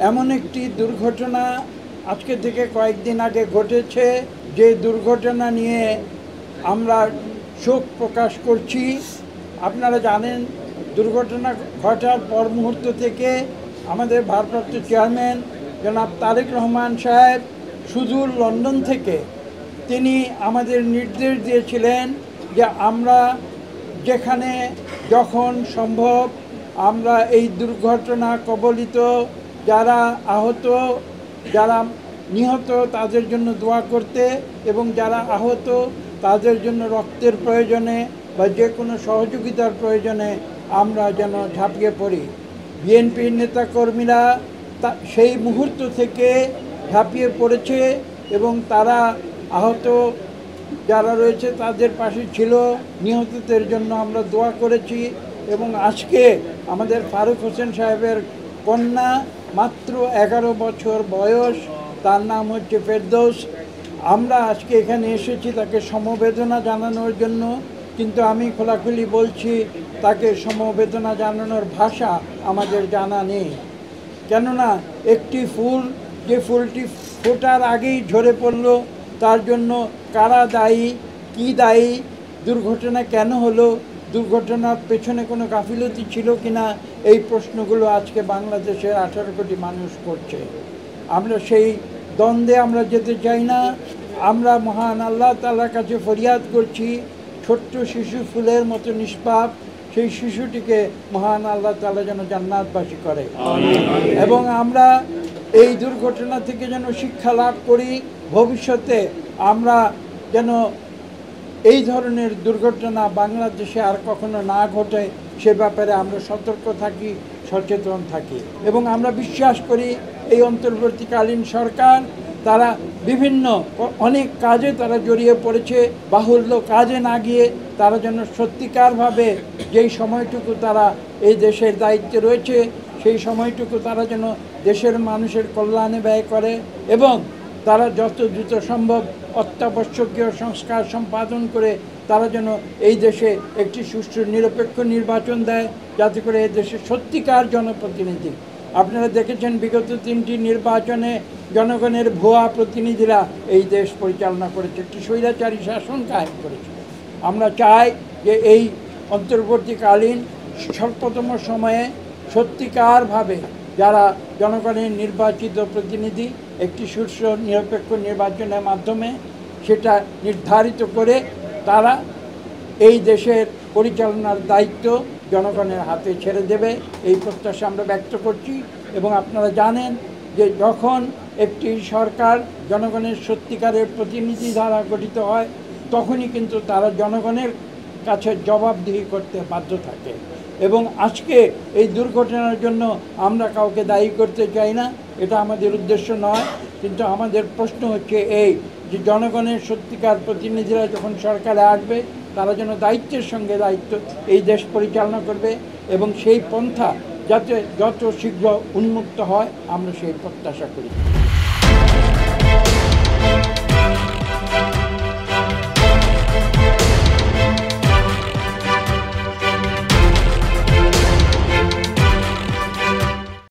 এমন একটি দুর্ঘটনা আজকে থেকে কয়েকদিন আগে ঘটেছে, যে দুর্ঘটনা নিয়ে আমরা শোক প্রকাশ করছি। আপনারা জানেন, দুর্ঘটনা ঘটার পর মুহূর্ত থেকে আমাদের ভারপ্রাপ্ত চেয়ারম্যান জনাব তারেক রহমান সাহেব সুদূর লন্ডন থেকে তিনি আমাদের নির্দেশ দিয়েছিলেন যে আমরা যেখানে যখন সম্ভব আমরা এই দুর্ঘটনা কবলিত যারা আহত, যারা নিহত তাদের জন্য দোয়া করতে, এবং যারা আহত তাদের জন্য রক্তের প্রয়োজনে বা যে কোনো সহযোগিতার প্রয়োজনে আমরা যেন ঝাঁপিয়ে পড়ি। বিএনপির নেতাকর্মীরা সেই মুহূর্ত থেকে ঝাঁপিয়ে পড়েছে এবং তারা আহত যারা রয়েছে তাদের পাশে ছিল। নিহতদের জন্য আমরা দোয়া করেছি এবং আজকে আমাদের ফারুক হোসেন সাহেবের কন্যা, মাত্র 11 বছর বয়স, তার নাম হচ্ছে ফেরদৌস। আমরা আজকে এখানে এসেছি তাকে সমবেদনা জানানোর জন্য, কিন্তু আমি খোলাখুলি বলছি তাকে সমবেদনা জানানোর ভাষা আমাদের জানা নেই। কেননা একটি ফুল, যে ফুলটি ফোটার আগেই ঝরে পড়ল, তার জন্য কারা দায়ী, কী দায়ী, দুর্ঘটনা কেন হলো, দুর্ঘটনার পেছনে কোনো গাফিলতি ছিল কিনা, এই প্রশ্নগুলো আজকে বাংলাদেশের 18 কোটি মানুষ করছে। আমরা সেই দ্বন্দ্বে আমরা যেতে চাই না। আমরা মহান আল্লাহ তাআলার কাছে ফরিয়াদ করছি, ছোট্ট শিশু ফুলের মতো নিষ্পাপ সেই শিশুটিকে মহান আল্লাহ তাআলা যেন জান্নাতবাসী করে, এবং আমরা এই দুর্ঘটনা থেকে যেন শিক্ষা লাভ করি। ভবিষ্যতে আমরা যেন এই ধরনের দুর্ঘটনা বাংলাদেশে আর কখনো না ঘটে, সে ব্যাপারে আমরা সতর্ক থাকি, সচেতন থাকি। এবং আমরা বিশ্বাস করি এই অন্তর্বর্তীকালীন সরকার তারা বিভিন্ন অনেক কাজে তারা জড়িয়ে পড়েছে, বাহুল্য কাজে না গিয়ে তারা যেন সত্যিকারভাবে যেই সময়টুকু তারা এই দেশের দায়িত্বে রয়েছে সেই সময়টুকু তারা যেন দেশের মানুষের কল্যাণে ব্যয় করে, এবং তারা যত দ্রুত সম্ভব অত্যাবশ্যকীয় সংস্কার সম্পাদন করে তারা যেন এই দেশে একটি সুষ্ঠু নিরপেক্ষ নির্বাচন দেয়, যাতে করে এই দেশে সত্যিকার জনপ্রতিনিধি। আপনারা দেখেছেন বিগত 3টি নির্বাচনে জনগণের ভুয়া প্রতিনিধিরা এই দেশ পরিচালনা করেছে, একটি স্বৈরাচারী শাসন কায়েম করেছে। আমরা চাই যে এই অন্তর্বর্তীকালীন স্বল্পতম সময়ে সত্যিকারভাবে যারা জনগণের নির্বাচিত প্রতিনিধি একটি সুষ্ঠু নিরপেক্ষ নির্বাচনের মাধ্যমে সেটা নির্ধারিত করে তারা এই দেশের পরিচালনার দায়িত্ব জনগণের হাতে ছেড়ে দেবে, এই প্রত্যাশা আমরা ব্যক্ত করছি। এবং আপনারা জানেন যে যখন একটি সরকার জনগণের সত্যিকারের প্রতিনিধি দ্বারা গঠিত হয় তখনই কিন্তু তারা জনগণের কাছে জবাবদিহি করতে বাধ্য থাকে। এবং আজকে এই দুর্ঘটনার জন্য আমরা কাউকে দায়ী করতে চাই না, এটা আমাদের উদ্দেশ্য নয়। কিন্তু আমাদের প্রশ্ন হচ্ছে এই যে জনগণের সত্যিকার প্রতিনিধিরা যখন সরকারে আসবে তারা যেন দায়িত্বের সঙ্গে দায়িত্ব এই দেশ পরিচালনা করবে, এবং সেই পন্থা যাতে যত শীঘ্র উন্মুক্ত হয় আমরা সেই প্রত্যাশা করি।